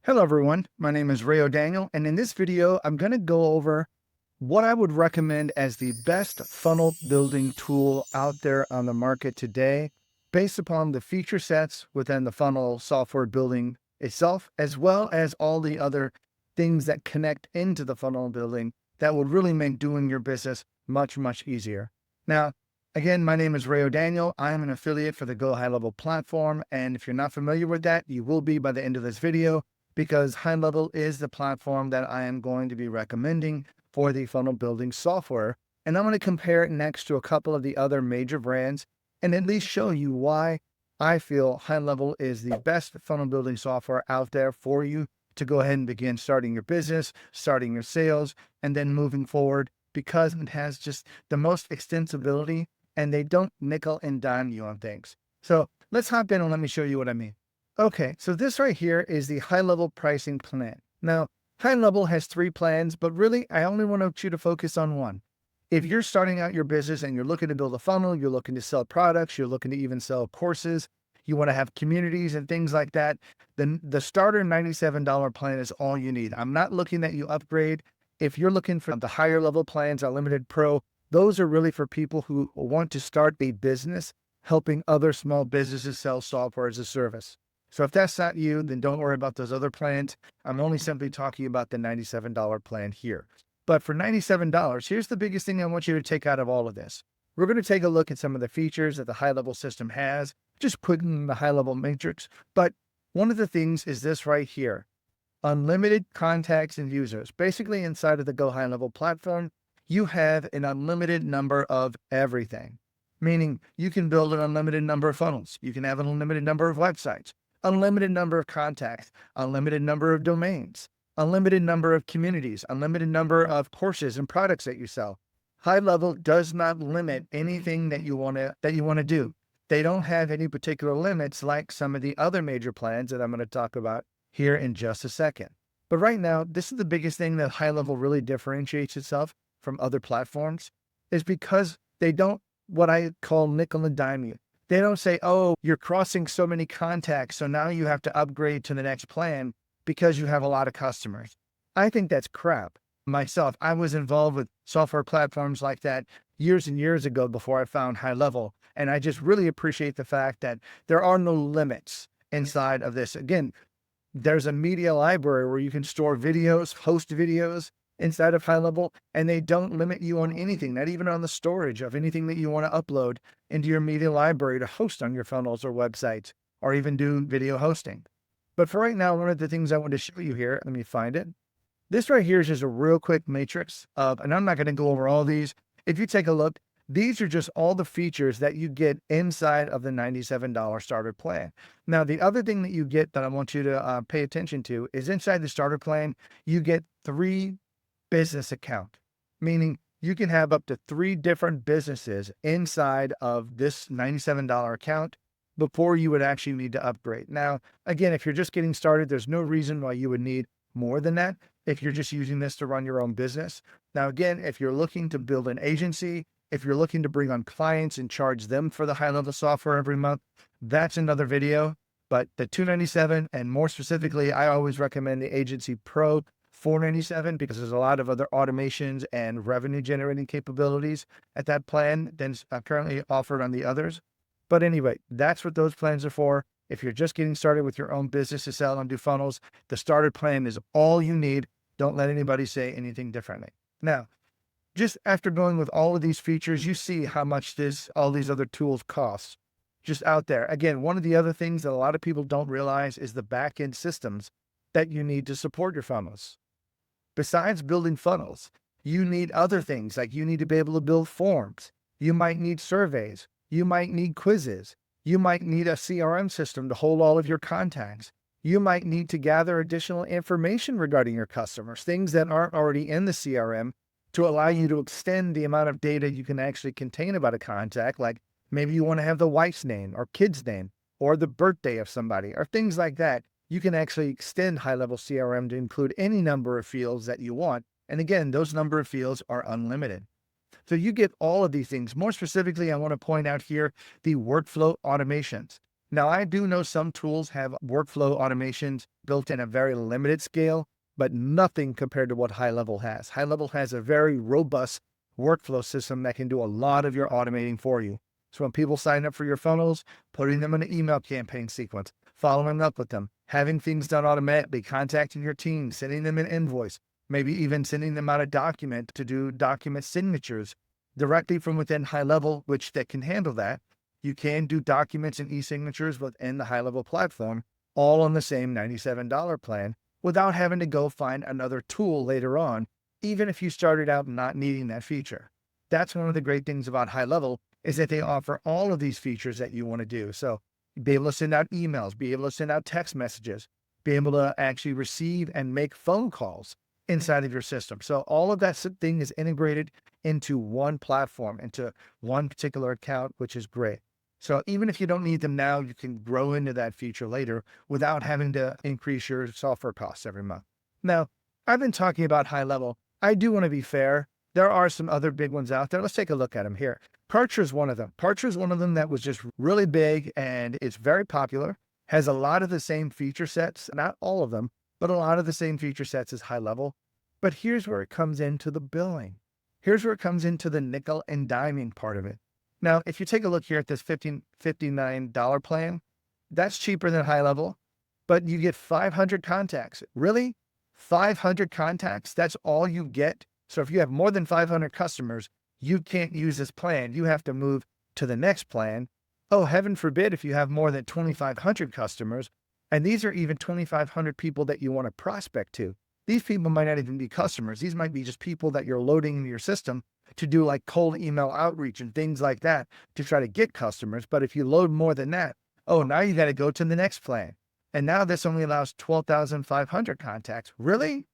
Hello everyone, my name is Rayo Daniel, and in this video, I'm going to go over what I would recommend as the best funnel building tool out there on the market today, based upon the feature sets within the funnel software building itself, as well as all the other things that connect into the funnel building that would really make doing your business much, much easier. Now, again, my name is Rayo Daniel. I am an affiliate for the GoHighLevel platform, and if you're not familiar with that, you will be by the end of this video, because GoHighLevel is the platform that I am going to be recommending for the funnel building software. And I'm going to compare it next to a couple of the other major brands and at least show you why I feel GoHighLevel is the best funnel building software out there for you to go ahead and begin starting your business, starting your sales, and then moving forward, because it has just the most extensibility and they don't nickel and dime you on things. So let's hop in and let me show you what I mean. Okay, so this right here is the GoHighLevel pricing plan. Now, GoHighLevel has 3 plans, but really, I only want you to focus on one. If you're starting out your business and you're looking to build a funnel, you're looking to sell products, you're looking to even sell courses, you want to have communities and things like that, then the starter $97 plan is all you need. I'm not looking that you upgrade. If you're looking for the higher level plans, Unlimited Pro, those are really for people who want to start a business helping other small businesses sell software as a service. So if that's not you, then don't worry about those other plans. I'm only simply talking about the $97 plan here. But for $97, here's the biggest thing I want you to take out of all of this. We're going to take a look at some of the features that the GoHighLevel system has, just putting in the GoHighLevel matrix. But one of the things is this right here: unlimited contacts and users. Basically, inside of the GoHighLevel platform, you have an unlimited number of everything, meaning you can build an unlimited number of funnels. You can have an unlimited number of websites, unlimited number of contacts, unlimited number of domains, unlimited number of communities, unlimited number of courses and products that you sell. GoHighLevel does not limit anything that you want to do. They don't have any particular limits like some of the other major plans that I'm going to talk about here in just a second. But right now, this is the biggest thing that GoHighLevel really differentiates itself from other platforms, is because they don't, what I call, nickel and dime you. They don't say, oh, you're crossing so many contacts, so now you have to upgrade to the next plan because you have a lot of customers. I think that's crap. Myself, I was involved with software platforms like that years and years ago before I found GoHighLevel. And I just really appreciate the fact that there are no limits inside of this. Again, there's a media library where you can store videos, host videos inside of GoHighLevel, and they don't limit you on anything, not even on the storage of anything that you want to upload into your media library to host on your funnels or websites, or even do video hosting. But for right now, one of the things I want to show you here, let me find it. This right here is just a real quick matrix of, and I'm not going to go over all these. If you take a look, these are just all the features that you get inside of the $97 starter plan. Now, the other thing that you get that I want you to pay attention to is inside the starter plan, you get 3 business account, meaning you can have up to 3 different businesses inside of this $97 account before you would actually need to upgrade. Now, again, if you're just getting started, there's no reason why you would need more than that if you're just using this to run your own business. Now, again, if you're looking to build an agency, if you're looking to bring on clients and charge them for the GoHighLevel software every month, that's another video. But the $297, and more specifically, I always recommend the Agency Pro $497, because there's a lot of other automations and revenue generating capabilities at that plan than currently offered on the others. But anyway, that's what those plans are for. If you're just getting started with your own business to sell and do funnels, the starter plan is all you need. Don't let anybody say anything differently. Now, just after going with all of these features, you see how much all these other tools cost just out there. Again, one of the other things that a lot of people don't realize is the back-end systems that you need to support your funnels. Besides building funnels, you need other things, like you need to be able to build forms. You might need surveys. You might need quizzes. You might need a CRM system to hold all of your contacts. You might need to gather additional information regarding your customers, things that aren't already in the CRM, to allow you to extend the amount of data you can actually contain about a contact. Like maybe you want to have the wife's name or kid's name or the birthday of somebody or things like that. You can actually extend GoHighLevel CRM to include any number of fields that you want. And again, those number of fields are unlimited. So you get all of these things. More specifically, I want to point out here the workflow automations. Now, I do know some tools have workflow automations built in a very limited scale, but nothing compared to what HighLevel has. HighLevel has a very robust workflow system that can do a lot of your automating for you. So when people sign up for your funnels, putting them in an email campaign sequence, following up with them, having things done automatically, contacting your team, sending them an invoice, maybe even sending them out a document to do document signatures directly from within HighLevel, which that can handle that. You can do documents and e-signatures within the HighLevel platform, all on the same $97 plan, without having to go find another tool later on, even if you started out not needing that feature. That's one of the great things about HighLevel is that they offer all of these features that you want to do. So be able to send out emails, be able to send out text messages, be able to actually receive and make phone calls inside of your system. So all of that thing is integrated into one platform, into one particular account, which is great. So even if you don't need them now, you can grow into that feature later without having to increase your software costs every month. Now, I've been talking about HighLevel. I do want to be fair. There are some other big ones out there. Let's take a look at them here. Parcher is one of them. Parcher is one of them that was just really big and it's very popular, has a lot of the same feature sets, not all of them, but a lot of the same feature sets as HighLevel. But here's where it comes into the billing. Here's where it comes into the nickel and diming part of it. Now, if you take a look here at this $59 plan, that's cheaper than HighLevel, but you get 500 contacts. Really? 500 contacts? That's all you get? So if you have more than 500 customers, you can't use this plan. You have to move to the next plan. Oh, heaven forbid if you have more than 2,500 customers, and these are even 2,500 people that you want to prospect to. These people might not even be customers. These might be just people that you're loading into your system to do like cold email outreach and things like that to try to get customers. But if you load more than that, oh, now you got to go to the next plan. And now this only allows 12,500 contacts. Really?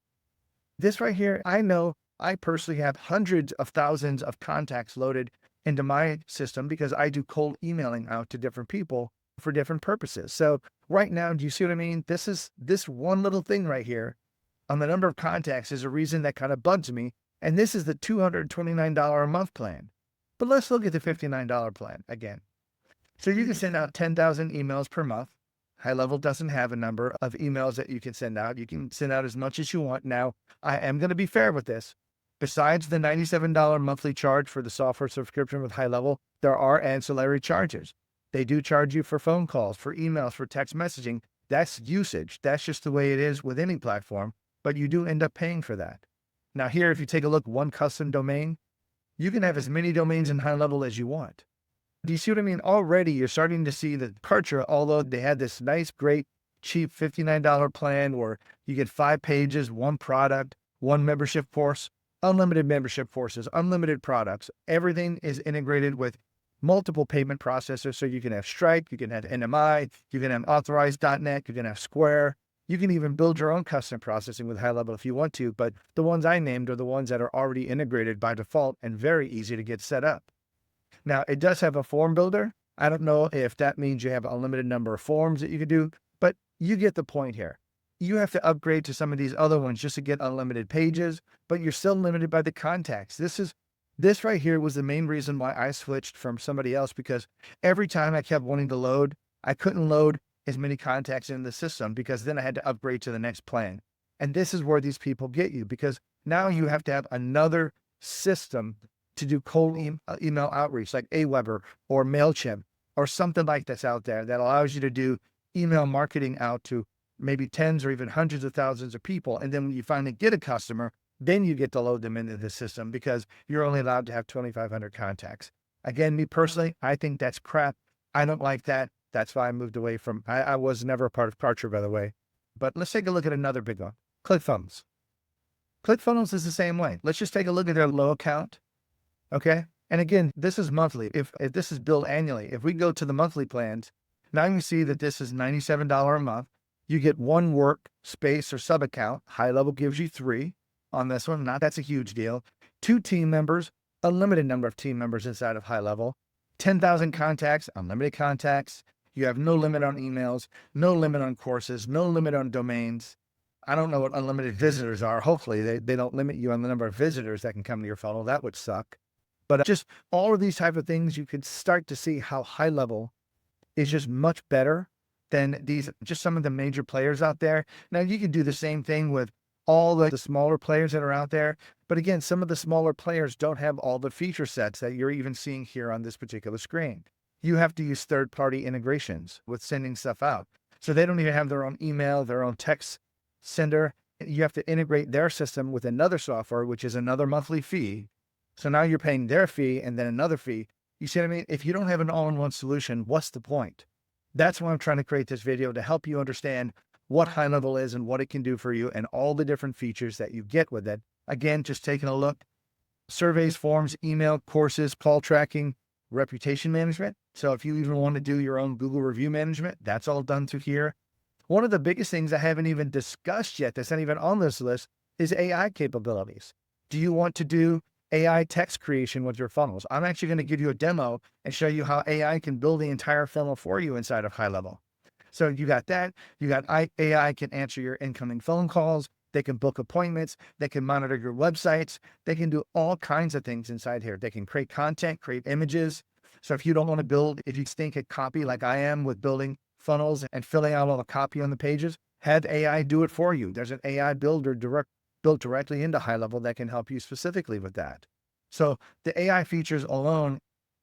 This right here, I know I personally have hundreds of thousands of contacts loaded into my system because I do cold emailing out to different people for different purposes. So right now, do you see what I mean? This one little thing right here on the number of contacts is a reason that kind of bugs me. And this is the $229 a month plan. But let's look at the $59 plan again. So you can send out 10,000 emails per month. HighLevel doesn't have a number of emails that you can send out. You can send out as much as you want. Now, I am going to be fair with this. Besides the $97 monthly charge for the software subscription with HighLevel, there are ancillary charges. They do charge you for phone calls, for emails, for text messaging. That's usage. That's just the way it is with any platform, but you do end up paying for that. Now here, if you take a look, one custom domain, you can have as many domains in HighLevel as you want. Do you see what I mean? Already you're starting to see the departure, although they had this nice, great, cheap $59 plan where you get 5 pages, one product, one membership course, unlimited membership courses, unlimited products. Everything is integrated with multiple payment processors. So you can have Stripe, you can have NMI, you can have Authorize.net, you can have Square. You can even build your own custom processing with HighLevel if you want to, but the ones I named are the ones that are already integrated by default and very easy to get set up. Now, it does have a form builder. I don't know if that means you have a limited number of forms that you can do, but you get the point here. You have to upgrade to some of these other ones just to get unlimited pages, but you're still limited by the contacts. This right here was the main reason why I switched from somebody else, because every time I kept wanting to load, I couldn't load as many contacts in the system because then I had to upgrade to the next plan. And this is where these people get you, because now you have to have another system to do cold email outreach like Aweber or MailChimp or something like that's out there that allows you to do email marketing out to maybe tens or even hundreds of thousands of people. And then when you finally get a customer, then you get to load them into the system because you're only allowed to have 2,500 contacts. Again, me personally, I think that's crap. I don't like that. That's why I moved away from, I was never a part of Parcher, by the way. But let's take a look at another big one, ClickFunnels. ClickFunnels is the same way. Let's just take a look at their low account. Okay. And again, this is monthly. If this is billed annually, if we go to the monthly plans, now you see that this is $97 a month. You get one work space or sub account. HighLevel gives you 3 on this one. That's a huge deal. 2 team members, a limited number of team members inside of HighLevel, 10,000 contacts, unlimited contacts. You have no limit on emails, no limit on courses, no limit on domains. I don't know what unlimited visitors are. Hopefully they don't limit you on the number of visitors that can come to your funnel. That would suck. But just all of these type of things, you can start to see how HighLevel is just much better than just some of the major players out there. Now, you can do the same thing with all the smaller players that are out there. But again, some of the smaller players don't have all the feature sets that you're even seeing here on this particular screen. You have to use third-party integrations with sending stuff out. So they don't even have their own email, their own text sender. You have to integrate their system with another software, which is another monthly fee. So now you're paying their fee and then another fee. You see what I mean? If you don't have an all-in-one solution, what's the point? That's why I'm trying to create this video, to help you understand what HighLevel is and what it can do for you and all the different features that you get with it. Again, just taking a look: surveys, forms, email, courses, call tracking, reputation management. So if you even want to do your own Google review management, that's all done through here. One of the biggest things I haven't even discussed yet, that's not even on this list, is AI capabilities. Do you want to do AI text creation with your funnels? I'm actually going to give you a demo and show you how AI can build the entire funnel for you inside of HighLevel. So you got that. You got AI can answer your incoming phone calls. They can book appointments. They can monitor your websites. They can do all kinds of things inside here. They can create content, create images. So if you don't want to build, if you stink at copy like I am with building funnels and filling out all the copy on the pages, have AI do it for you. There's an AI builder built directly into HighLevel that can help you specifically with that. So the AI features alone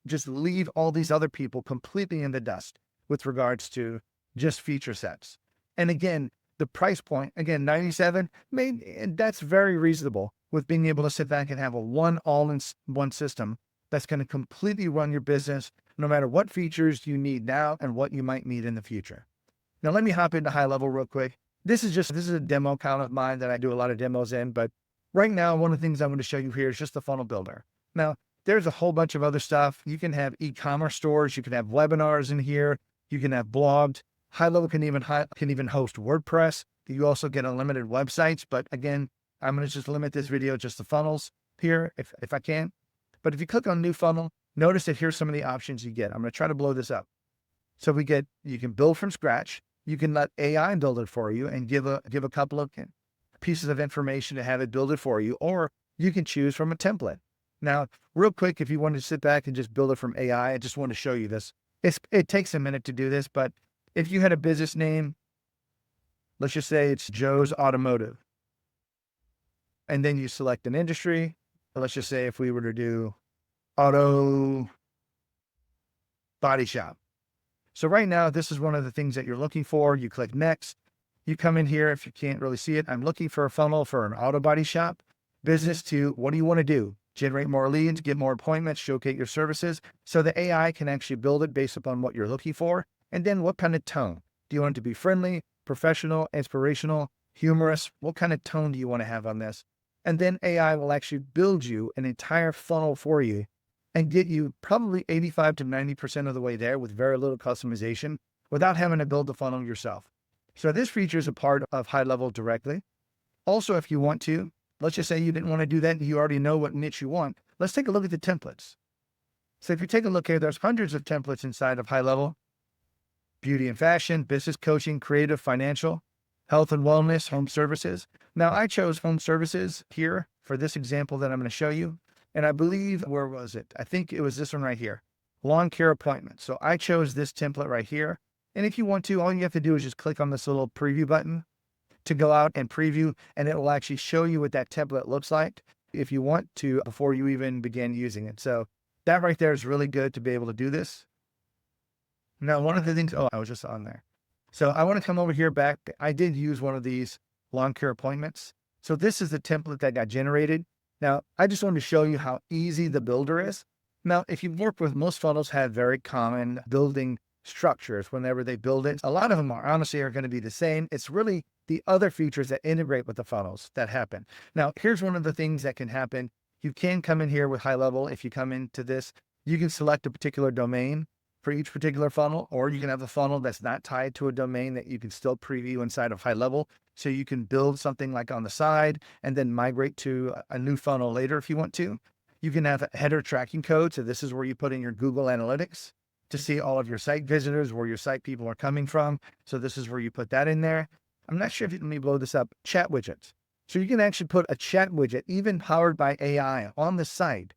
just leave all these other people completely in the dust with regards to just feature sets. And again, the price point, again, 97, that's very reasonable with being able to sit back and have a all-in-one system that's going to completely run your business, no matter what features you need now and what you might need in the future. Now, let me hop into HighLevel real quick. This is a demo account of mine that I do a lot of demos in, but right now, one of the things I'm going to show you here is just the funnel builder. Now, there's a whole bunch of other stuff. You can have e-commerce stores. You can have webinars in here. You can have blogs. HighLevel can even host WordPress. You also get unlimited websites. But again, I'm going to just limit this video just to funnels here if I can. But if you click on new funnel, notice that here's some of the options you get. I'm going to try to blow this up. So you can build from scratch. You can let AI build it for you and give a couple of pieces of information to have it build it for you, or you can choose from a template. Now, real quick, if you want to sit back and just build it from AI, I just want to show you this. It takes a minute to do this, but if you had a business name, let's just say it's Joe's Automotive, and then you select an industry. Let's just say if we were to do auto body shop. So right now, this is one of the things that you're looking for. You click next. You come in here. If you can't really see it, I'm looking for a funnel for an auto body shop business to, what do you want to do? Generate more leads, get more appointments, showcase your services. So the AI can actually build it based upon what you're looking for. And then what kind of tone? Do you want it to be friendly, professional, inspirational, humorous? What kind of tone do you want to have on this? And then AI will actually build you an entire funnel for you and get you probably 85 to 90% of the way there with very little customization without having to build the funnel yourself. So this feature is a part of HighLevel directly. Also, if you want to, let's just say you didn't want to do that and you already know what niche you want. Let's take a look at the templates. So if you take a look here, there's hundreds of templates inside of HighLevel: beauty and fashion, business coaching, creative, financial, health and wellness, home services. Now, I chose home services here for this example that I'm going to show you. And I believe, where was it? I think it was this one right here, lawn care appointment. So I chose this template right here. And if you want to, all you have to do is just click on this little preview button to go out and preview, and it will actually show you what that template looks like if you want to before you even begin using it. So that right there is really good to be able to do this. Now, one of the things, I was just on there. So I want to come over here back. I did use one of these lawn care appointments. So this is the template that got generated. Now, I just wanted to show you how easy the builder is. Now, if you work with, most funnels have very common building structures whenever they build it. A lot of them are going to be the same. It's really the other features that integrate with the funnels that happen. Now, here's one of the things that can happen. You can come in here with HighLevel. If you come into this, you can select a particular domain for each particular funnel, or you can have a funnel that's not tied to a domain that you can still preview inside of HighLevel. So you can build something like on the side and then migrate to a new funnel later if you want to. You can have a header tracking code. So this is where you put in your Google Analytics to see all of your site visitors, where your site people are coming from. So this is where you put that in there. I'm not sure if you let me blow this up. Chat widgets. So you can actually put a chat widget, even powered by AI, on the site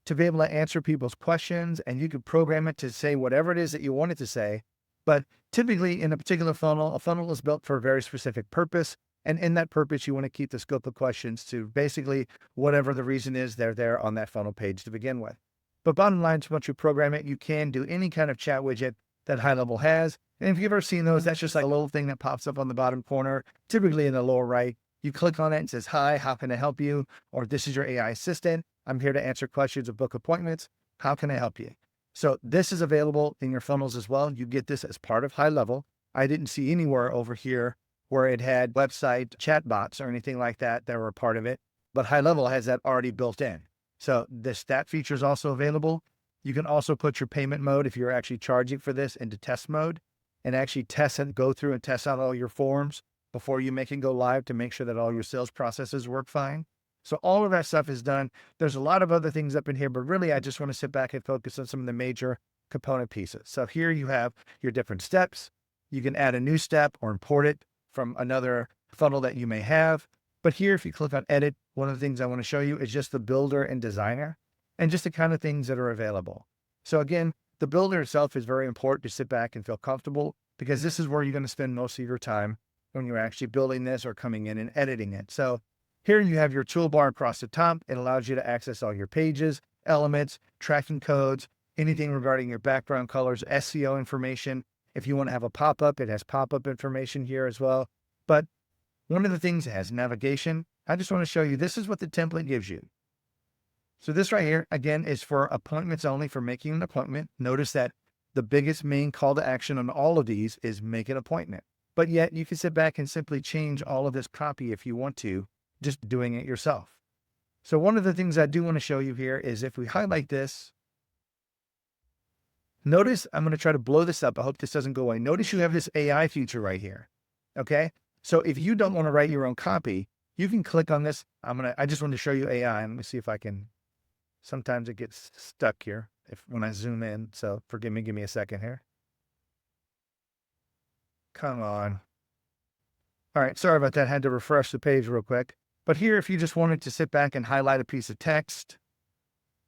to be able to answer people's questions, and you could program it to say whatever it is that you want it to say, But typically in a particular funnel, a funnel is built for a very specific purpose. And in that purpose, you want to keep the scope of questions to basically whatever the reason is they're there on that funnel page to begin with. But bottom line, once you program it, you can do any kind of chat widget that HighLevel has. And if you've ever seen those, that's just like a little thing that pops up on the bottom corner, typically in the lower right. You click on it and says, "Hi, how can I help you?" Or "This is your AI assistant. I'm here to answer questions or book appointments. How can I help you?" So this is available in your funnels as well. You get this as part of HighLevel. I didn't see anywhere over here where it had website chatbots or anything like that that were a part of it, but HighLevel has that already built in. So the stat feature is also available. You can also put your payment mode if you're actually charging for this into test mode and actually test and go through and test out all your forms before you make it go live to make sure that all your sales processes work fine. So all of that stuff is done. There's a lot of other things up in here, but really I just want to sit back and focus on some of the major component pieces. So here you have your different steps. You can add a new step or import it from another funnel that you may have. But here, if you click on edit, one of the things I want to show you is just the builder and designer and just the kind of things that are available. So again, the builder itself is very important to sit back and feel comfortable because this is where you're going to spend most of your time when you're actually building this or coming in and editing it. So here you have your toolbar across the top. It allows you to access all your pages, elements, tracking codes, anything regarding your background colors, SEO information. If you want to have a pop-up, it has pop-up information here as well. But one of the things it has navigation. I just want to show you, this is what the template gives you. So this right here, again, is for appointments only, for making an appointment. Notice that the biggest main call to action on all of these is make an appointment. But yet you can sit back and simply change all of this copy if you want to, just doing it yourself. So one of the things I do want to show you here is if we highlight this, notice I'm going to try to blow this up. I hope this doesn't go away. Notice you have this AI feature right here. Okay. So if you don't want to write your own copy, you can click on this. I just want to show you AI. Let me see if I can, sometimes it gets stuck here when I zoom in. So forgive me, give me a second here. Come on. All right, sorry about that. I had to refresh the page real quick. But here, if you just wanted to sit back and highlight a piece of text,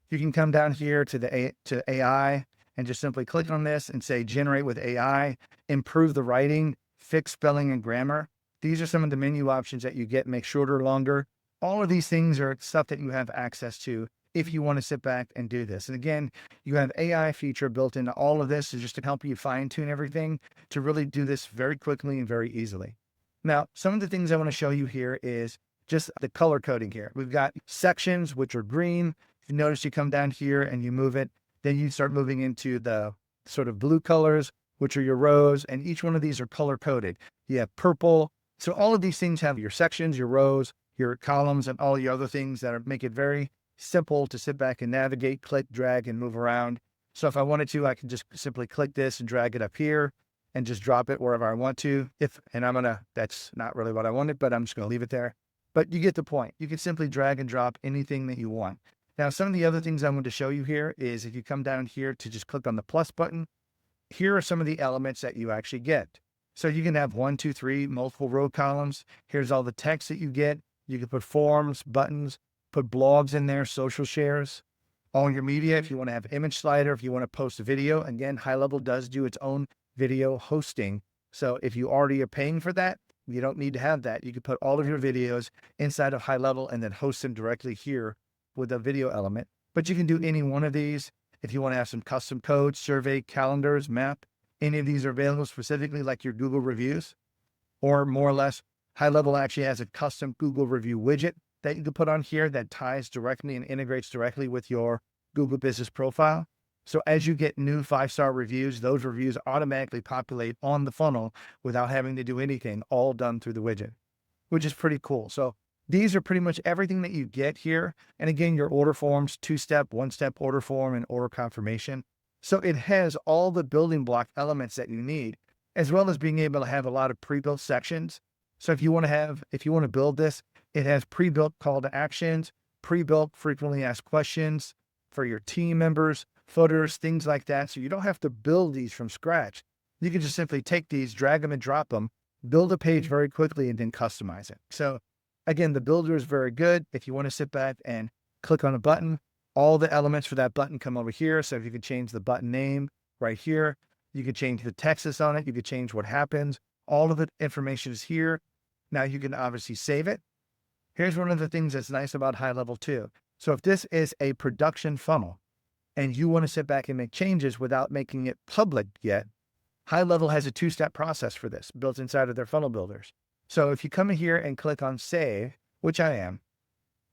you can come down here to AI and just simply click on this and say, generate with AI, improve the writing, fix spelling and grammar. These are some of the menu options that you get, make shorter, longer. All of these things are stuff that you have access to if you want to sit back and do this. And again, you have AI feature built into all of this just to help you fine tune everything to really do this very quickly and very easily. Now, some of the things I want to show you here is just the color coding here. We've got sections, which are green. If you notice, you come down here and you move it, then you start moving into the sort of blue colors, which are your rows. And each one of these are color coded. You have purple. So all of these things have your sections, your rows, your columns, and all the other things that make it very simple to sit back and navigate, click, drag, and move around. So if I wanted to, I can just simply click this and drag it up here and just drop it wherever I want to. That's not really what I wanted, but I'm just gonna leave it there. But you get the point. You can simply drag and drop anything that you want. Now, some of the other things I want to show you here is if you come down here to just click on the plus button, here are some of the elements that you actually get. So you can have 1, 2, 3, multiple row columns. Here's all the text that you get. You can put forms, buttons, put blogs in there, social shares, all your media. If you want to have image slider, if you want to post a video, again, HighLevel does do its own video hosting. So if you already are paying for that, you don't need to have that. You can put all of your videos inside of HighLevel and then host them directly here with a video element. But you can do any one of these. If you want to have some custom codes, survey, calendars, map, any of these are available specifically like your Google reviews, or more or less, HighLevel actually has a custom Google review widget that you can put on here that ties directly and integrates directly with your Google business profile. So as you get new 5-star reviews, those reviews automatically populate on the funnel without having to do anything, all done through the widget, which is pretty cool. So these are pretty much everything that you get here. And again, your order forms, 2-step, 1-step order form, and order confirmation. So it has all the building block elements that you need, as well as being able to have a lot of pre-built sections. So if you want to build this, it has pre-built call to actions, pre-built frequently asked questions for your team members, footers, things like that. So you don't have to build these from scratch. You can just simply take these, drag them and drop them, build a page very quickly, and then customize it. So again, the builder is very good. If you want to sit back and click on a button, all the elements for that button come over here. So if you can change the button name right here, You could change the Texas on it. You could change what happens. All of the information is here. Now you can obviously save it. Here's one of the things that's nice about HighLevel too. So if this is a production funnel and you want to sit back and make changes without making it public yet, HighLevel has a two-step process for this built inside of their funnel builders. So if you come in here and click on save, which I'm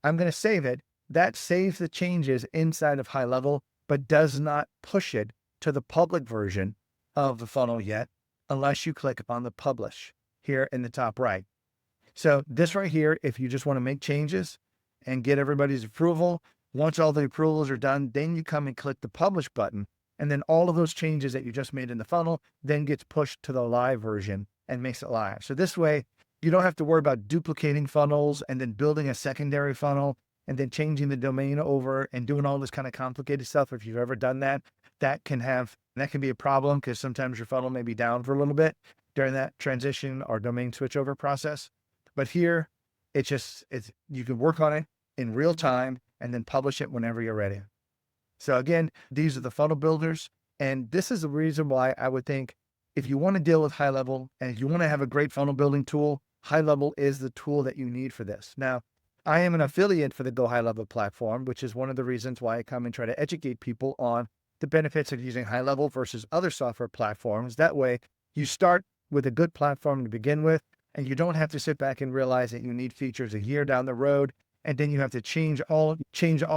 going to save it. That saves the changes inside of HighLevel, but does not push it to the public version of the funnel yet, unless you click on the publish here in the top right. So this right here, if you just want to make changes and get everybody's approval, once all the approvals are done, then you come and click the publish button. And then all of those changes that you just made in the funnel then gets pushed to the live version and makes it live. So this way, you don't have to worry about duplicating funnels and then building a secondary funnel and then changing the domain over and doing all this kind of complicated stuff. If you've ever done that, that can be a problem because sometimes your funnel may be down for a little bit during that transition or domain switchover process. But here, you can work on it in real time and then publish it whenever you're ready. So again, these are the funnel builders. And this is the reason why I would think if you want to deal with HighLevel and if you want to have a great funnel building tool, HighLevel is the tool that you need for this. Now, I am an affiliate for the GoHighLevel platform, which is one of the reasons why I come and try to educate people on the benefits of using HighLevel versus other software platforms. That way, you start with a good platform to begin with, and you don't have to sit back and realize that you need features a year down the road, and then you have to change all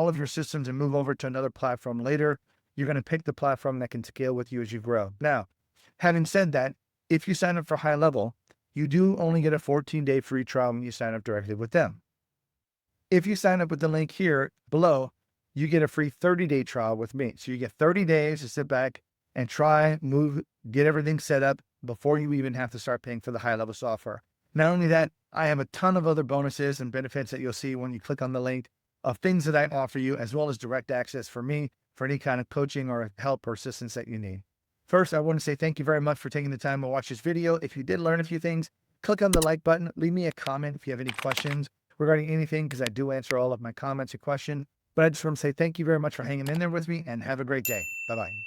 of your systems and move over to another platform later. You're going to pick the platform that can scale with you as you grow. Now, having said that, if you sign up for HighLevel, you do only get a 14-day free trial when you sign up directly with them. If you sign up with the link here below, you get a free 30-day trial with me. So you get 30 days to sit back and try, move, get everything set up before you even have to start paying for the HighLevel software. Not only that, I have a ton of other bonuses and benefits that you'll see when you click on the link of things that I offer you, as well as direct access for me for any kind of coaching or help or assistance that you need. First, I want to say thank you very much for taking the time to watch this video. If you did learn a few things, click on the like button, leave me a comment if you have any questions regarding anything, because I do answer all of my comments and questions. But I just want to say thank you very much for hanging in there with me and have a great day. Bye-bye.